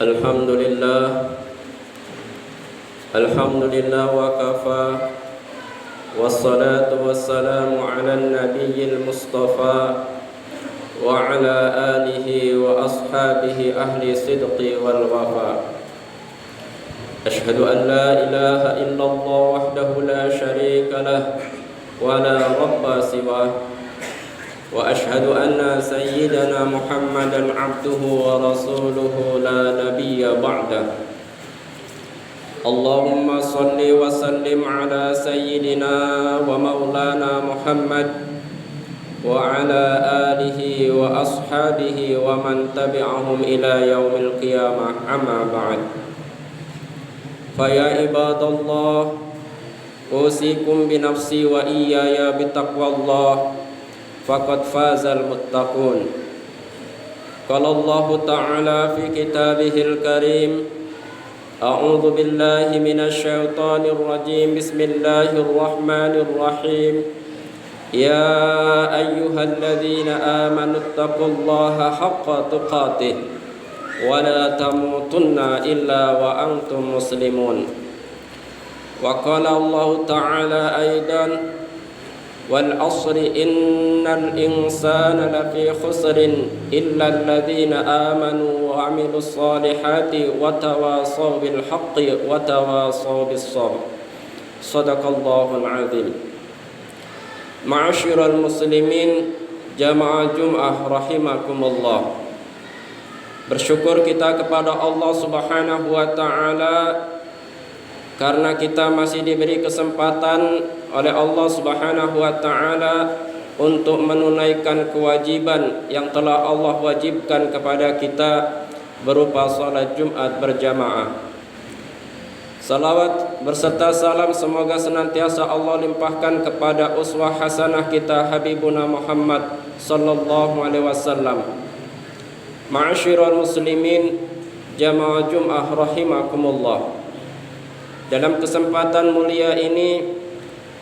Alhamdulillah Alhamdulillah wa kafa wassalatu wassalamu ala nabiyyil mustafa wa ala alihi wa ashabihi ahli sidqi wal wafa. Ashhadu an la ilaha illallah wahdahu la syarika lah wa la rabba siwah, wa ashhadu anna sayyidana Muhammadan abduhu wa rasuluhu la nabiyya ba'dah. Allahumma salli wa sallim ala sayyidina wa maulana Muhammad wa ala alihi wa ashabihi wa man tabi'ahum ila yaumil qiyamah, amma ba'd. Fa ya ibadallah, usikum bi nafsi wa iyaya bi taqwallah, faqad fazal muttaqun. Qala Allah ta'ala fi kitabihil karim, a'udzu billahi minasy syaithanir rajim, bismillahir rahmanir rahim. Ya ayyuhalladzina amanu taqullaha haqqa tuqatih wa la tamutunna illa wa antum muslimun. Wa qala Allah ta'ala aidan, wal 'asri innal insana lafi khusrin illa alladzina amanu wa 'amilus solihati wa tawasaw bil haqqi wa tawasaw bis sabr. Shadaqallahul 'azim. Ma'asyiral muslimin, jamaah Jum'ah rahimakumullah. Bersyukur kita kepada Allah Subhanahu wa taala karena kita masih diberi kesempatan oleh Allah Subhanahu wa taala untuk menunaikan kewajiban yang telah Allah wajibkan kepada kita berupa salat Jumat berjamaah. Salawat berserta salam semoga senantiasa Allah limpahkan kepada uswah hasanah kita Habibuna Muhammad sallallahu alaihi wasallam. Ma'asyiral muslimin, jamaah Jum'ah rahimakumullah. Dalam kesempatan mulia ini,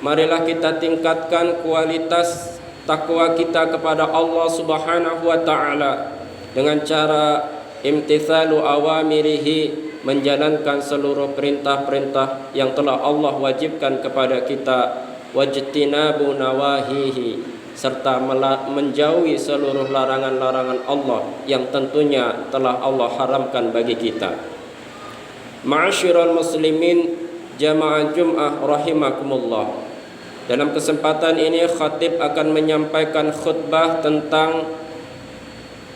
marilah kita tingkatkan kualitas takwa kita kepada Allah Subhanahu wa taala dengan cara imtithalu awamirihi, menjalankan seluruh perintah-perintah yang telah Allah wajibkan kepada kita, wajtinabu nawahihi, serta menjauhi seluruh larangan-larangan Allah yang tentunya telah Allah haramkan bagi kita. Ma'asyiral muslimin, jamaah Jum'ah rahimakumullah. Dalam kesempatan ini khatib akan menyampaikan khutbah tentang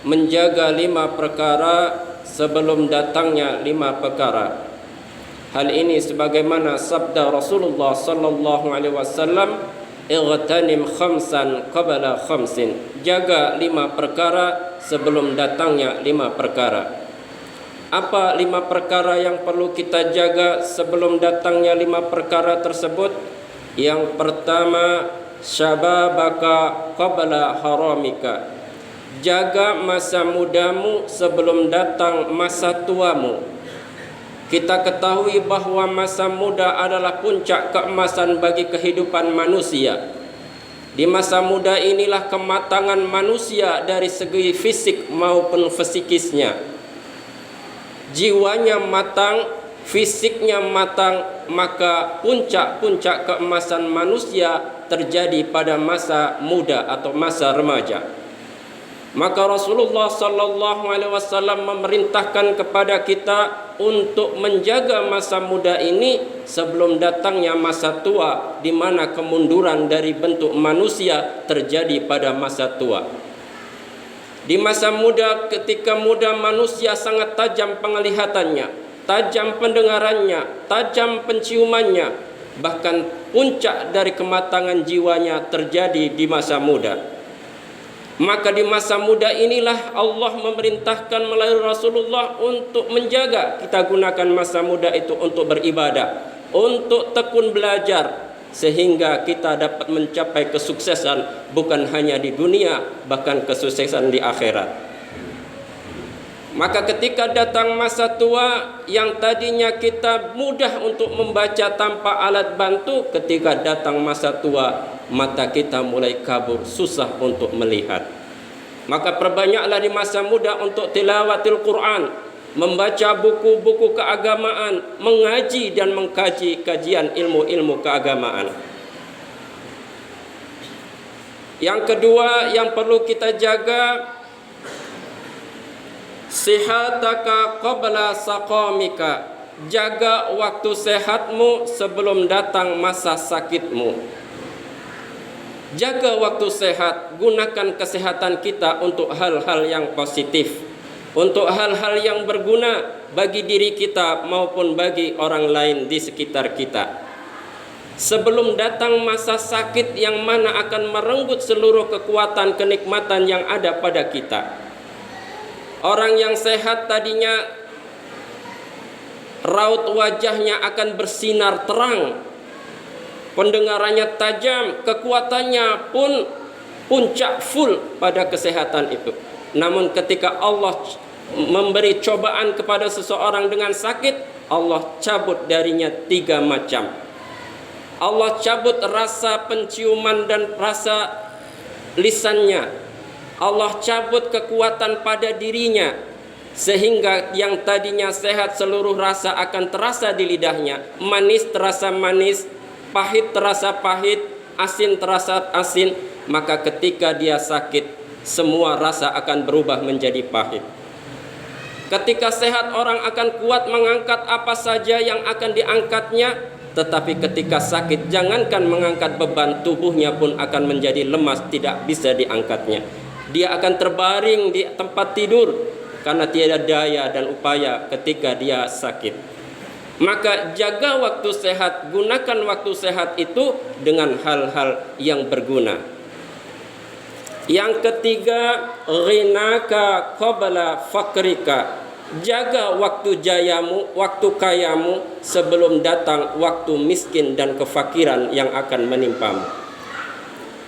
menjaga 5 perkara sebelum datangnya 5 perkara. Hal ini sebagaimana sabda Rasulullah sallallahu alaihi wasallam, "Igtanim khamsan qabla khamsin." Jaga 5 perkara sebelum datangnya 5 perkara. Apa 5 perkara yang perlu kita jaga sebelum datangnya 5 perkara tersebut? Yang pertama, syababaka qabla haramika. Jaga masa mudamu sebelum datang masa tuamu. Kita ketahui bahwa masa muda adalah puncak keemasan bagi kehidupan manusia. Di masa muda inilah kematangan manusia dari segi fisik maupun psikisnya. Jiwanya matang, fisiknya matang, maka puncak-puncak keemasan manusia terjadi pada masa muda atau masa remaja. Maka Rasulullah sallallahu alaihi wasallam memerintahkan kepada kita untuk menjaga masa muda ini sebelum datangnya masa tua, di mana kemunduran dari bentuk manusia terjadi pada masa tua. Di masa muda, ketika muda, manusia sangat tajam penglihatannya, tajam pendengarannya, tajam penciumannya, bahkan puncak dari kematangan jiwanya terjadi di masa muda. Maka di masa muda inilah Allah memerintahkan melalui Rasulullah untuk menjaga. Kita gunakan masa muda itu untuk beribadah, untuk tekun belajar, sehingga kita dapat mencapai kesuksesan bukan hanya di dunia, bahkan kesuksesan di akhirat. Maka ketika datang masa tua yang tadinya kita mudah untuk membaca tanpa alat bantu, ketika datang masa tua mata kita mulai kabur, susah untuk melihat. Maka perbanyaklah di masa muda untuk tilawatil Quran, membaca buku-buku keagamaan, mengaji dan mengkaji kajian ilmu-ilmu keagamaan. Yang kedua yang perlu kita jaga, sihataka qabla saqamika. Jaga waktu sehatmu sebelum datang masa sakitmu. Jaga waktu sehat, gunakan kesehatan kita untuk hal-hal yang positif, untuk hal-hal yang berguna bagi diri kita maupun bagi orang lain di sekitar kita. Sebelum datang masa sakit yang mana akan merenggut seluruh kekuatan kenikmatan yang ada pada kita. Orang yang sehat tadinya raut wajahnya akan bersinar terang, pendengarannya tajam, kekuatannya pun puncak full pada kesehatan itu. Namun ketika Allah memberi cobaan kepada seseorang dengan sakit, Allah cabut darinya 3 macam. Allah cabut rasa penciuman dan rasa lisannya. Allah cabut kekuatan pada dirinya, sehingga yang tadinya sehat seluruh rasa akan terasa di lidahnya. Manis terasa manis, pahit terasa pahit, asin terasa asin. Maka ketika dia sakit, semua rasa akan berubah menjadi pahit. Ketika sehat, orang akan kuat mengangkat apa saja yang akan diangkatnya. Tetapi ketika sakit, jangankan mengangkat beban, tubuhnya pun akan menjadi lemas, tidak bisa diangkatnya. Dia akan terbaring di tempat tidur karena tiada daya dan upaya ketika dia sakit. Maka jaga waktu sehat, gunakan waktu sehat itu dengan hal-hal yang berguna. Yang ketiga, ghinaka qabla fakrika. Jaga waktu jayamu, waktu kayamu sebelum datang waktu miskin dan kefakiran yang akan menimpamu.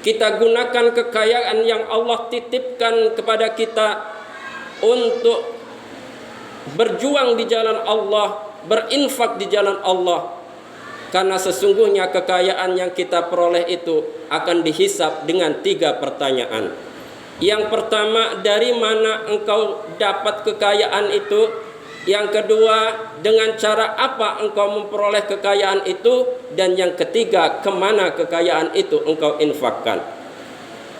Kita gunakan kekayaan yang Allah titipkan kepada kita untuk berjuang di jalan Allah, berinfak di jalan Allah. Karena sesungguhnya kekayaan yang kita peroleh itu akan dihisab dengan 3 pertanyaan. Yang pertama, dari mana engkau dapat kekayaan itu? Yang kedua, dengan cara apa engkau memperoleh kekayaan itu? Dan yang ketiga, kemana kekayaan itu engkau infakkan?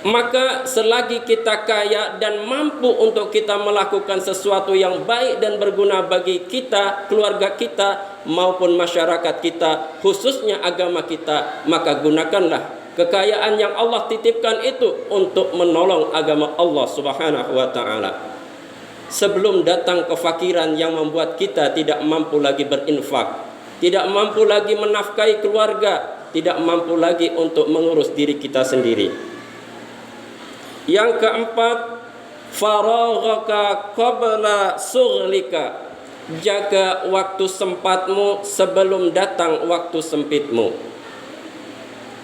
Maka selagi kita kaya dan mampu untuk kita melakukan sesuatu yang baik dan berguna bagi kita, keluarga kita, maupun masyarakat kita, khususnya agama kita, maka gunakanlah kekayaan yang Allah titipkan itu untuk menolong agama Allah Subhanahu wa ta'ala. Sebelum datang kefakiran yang membuat kita tidak mampu lagi berinfak, tidak mampu lagi menafkahi keluarga, tidak mampu lagi untuk mengurus diri kita sendiri. Yang keempat, faraghaka qabla sughlika. Jaga waktu sempatmu sebelum datang waktu sempitmu.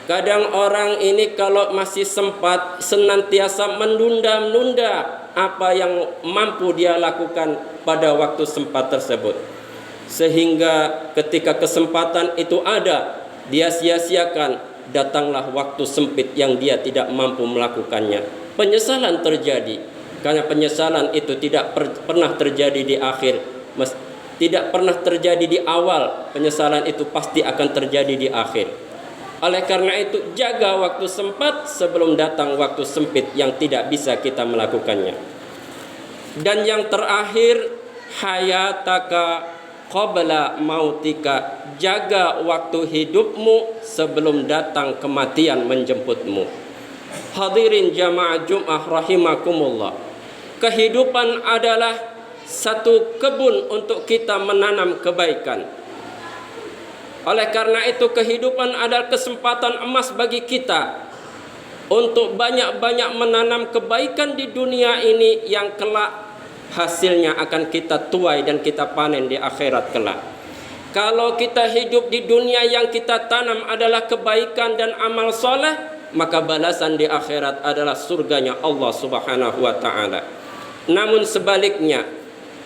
Kadang orang ini kalau masih sempat senantiasa menunda-nunda apa yang mampu dia lakukan pada waktu sempat tersebut. Sehingga ketika kesempatan itu ada, dia sia-siakan, datanglah waktu sempit yang dia tidak mampu melakukannya. Penyesalan terjadi, karena penyesalan itu tidak pernah terjadi di akhir, tidak pernah terjadi di awal. Penyesalan itu pasti akan terjadi di akhir. Oleh karena itu, jaga waktu sempat sebelum datang waktu sempit yang tidak bisa kita melakukannya. Dan yang terakhir, hayataka qabla mautika. Jaga waktu hidupmu sebelum datang kematian menjemputmu. Hadirin jamaah Jum'ah rahimakumullah. Kehidupan adalah satu kebun untuk kita menanam kebaikan. Oleh karena itu, kehidupan adalah kesempatan emas bagi kita untuk banyak-banyak menanam kebaikan di dunia ini yang kelak hasilnya akan kita tuai dan kita panen di akhirat kelak. Kalau kita hidup di dunia yang kita tanam adalah kebaikan dan amal soleh, maka balasan di akhirat adalah surganya Allah Subhanahu wa ta'ala. Namun sebaliknya,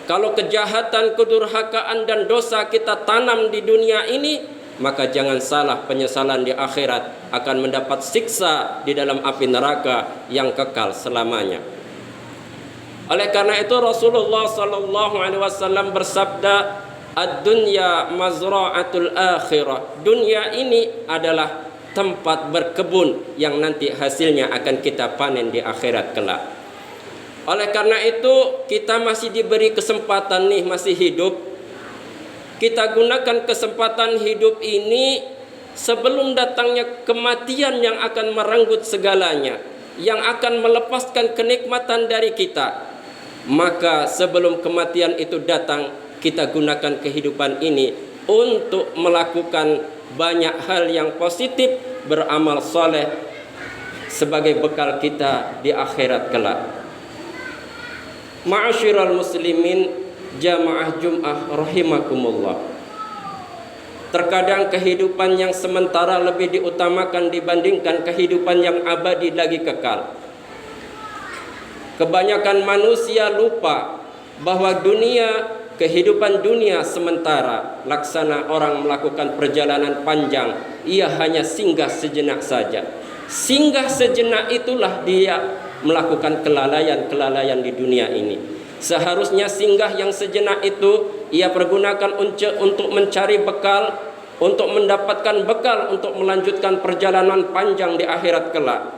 kalau kejahatan, kedurhakaan dan dosa kita tanam di dunia ini, maka jangan salah, penyesalan di akhirat akan mendapat siksa di dalam api neraka yang kekal selamanya. Oleh karena itu Rasulullah sallallahu alaihi wasallam bersabda, "Ad-dunya mazra'atul akhirah." Dunia ini adalah tempat berkebun yang nanti hasilnya akan kita panen di akhirat kelak. Oleh karena itu kita masih diberi kesempatan nih, masih hidup. Kita gunakan kesempatan hidup ini sebelum datangnya kematian yang akan merenggut segalanya, yang akan melepaskan kenikmatan dari kita. Maka sebelum kematian itu datang, kita gunakan kehidupan ini untuk melakukan banyak hal yang positif, beramal soleh sebagai bekal kita di akhirat kelak. Ma'asyiral muslimin, jamaah Jum'ah rahimakumullah. Terkadang kehidupan yang sementara lebih diutamakan dibandingkan kehidupan yang abadi lagi kekal. Kebanyakan manusia lupa bahwa kehidupan dunia sementara. Laksana orang melakukan perjalanan panjang, ia hanya singgah sejenak saja. Singgah sejenak itulah dia melakukan kelalaian-kelalaian di dunia ini. Seharusnya singgah yang sejenak itu ia pergunakan untuk mencari bekal, untuk mendapatkan bekal untuk melanjutkan perjalanan panjang di akhirat kelak.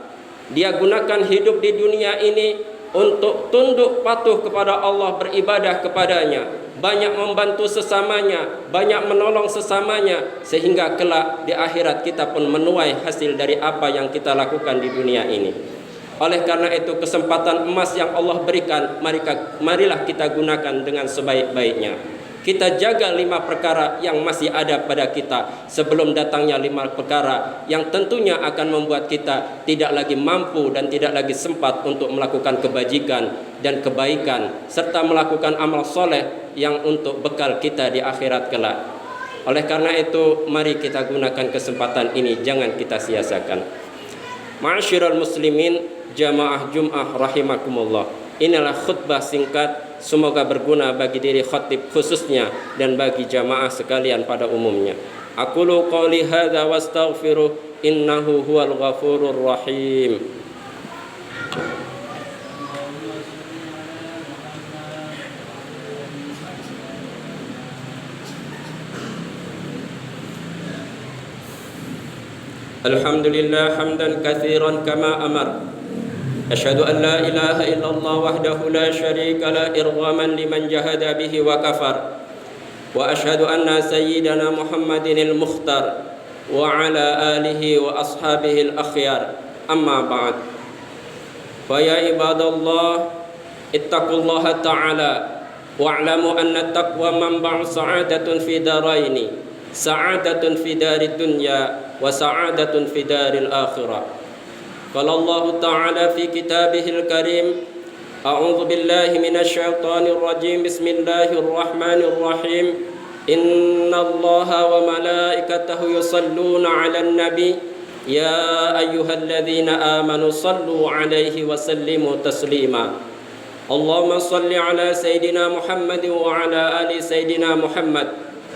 Dia gunakan hidup di dunia ini untuk tunduk patuh kepada Allah, beribadah kepadanya, banyak membantu sesamanya, banyak menolong sesamanya, sehingga kelak di akhirat kita pun menuai hasil dari apa yang kita lakukan di dunia ini. Oleh karena itu kesempatan emas yang Allah berikan, marilah kita gunakan dengan sebaik-baiknya. Kita jaga 5 perkara yang masih ada pada kita sebelum datangnya 5 perkara yang tentunya akan membuat kita tidak lagi mampu dan tidak lagi sempat untuk melakukan kebajikan dan kebaikan serta melakukan amal soleh yang untuk bekal kita di akhirat kelak. Oleh karena itu mari kita gunakan kesempatan ini, jangan kita sia-siakan. Ma'asyiral muslimin, jamaah Jum'ah rahimakumullah. Inilah khutbah singkat, semoga berguna bagi diri khatib khususnya dan bagi jamaah sekalian pada umumnya. Aqulu qouli hadza wastaghfiruh innahu huwal ghafurur rahim. Alhamdulillah hamdan katsiran kama amar. أشهد أن لا إله إلا الله وحده لا شريك له إرغاما لمن جهد به وكفر وأشهد أن سيدنا محمد المختار وعلى آله وأصحابه الأخيار أما بعد فيا عباد الله اتقوا الله تعالى واعلموا أن التقوى منبع سعادة في دارين سعادة في دار الدنيا وسعادة في دار الآخرة. قال الله تعالى في كتابه الكريم أعوذ بالله من الشيطان الرجيم بسم الله الرحمن الرحيم إن الله وملائكته يصلون على النبي يا أيها الذين آمنوا صلوا عليه وسلموا تسليما اللهم صل على سيدنا محمد وعلى آل سيدنا محمد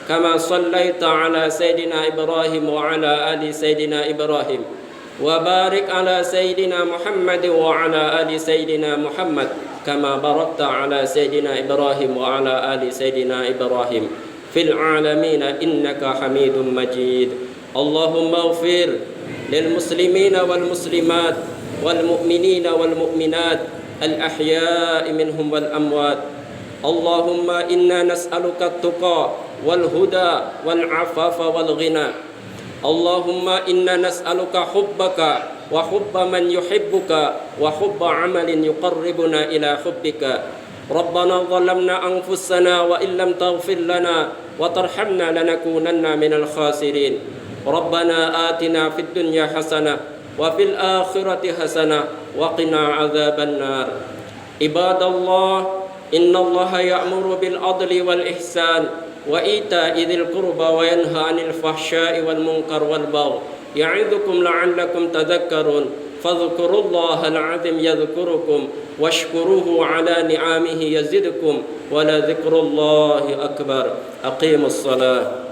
كما صليت على سيدنا إبراهيم وعلى آل سيدنا إبراهيم وبارك على سيدنا محمد وعلى آل سيدنا محمد كما باركت على سيدنا إبراهيم وعلى آل سيدنا إبراهيم في العالمين إنك حميد مجيد اللهم اغفر للمسلمين والمسلمات والمؤمنين والمؤمنات الأحياء منهم والأموات اللهم إنا نسألك التقى والهدى والعفاف والغنى اللهم إنا نسألك حبك وحب من يحبك وحب عمل يقربنا إلى حبك ربنا ظلمنا أنفسنا وإن لم تغفر لنا وترحمنا لنكونن من الخاسرين ربنا آتنا في الدنيا حسنة وفي الآخرة حسنة وقنا عذاب النار عباد الله إن الله يأمر بالعدل والإحسان وإيتاء ذي القربى وينهى عن الفحشاء والمنكر والبغي يعظكم لعلكم تذكرون فاذكروا الله العظيم يذكركم واشكروه على نعمه يزدكم ولذكر الله أكبر أقيموا الصلاة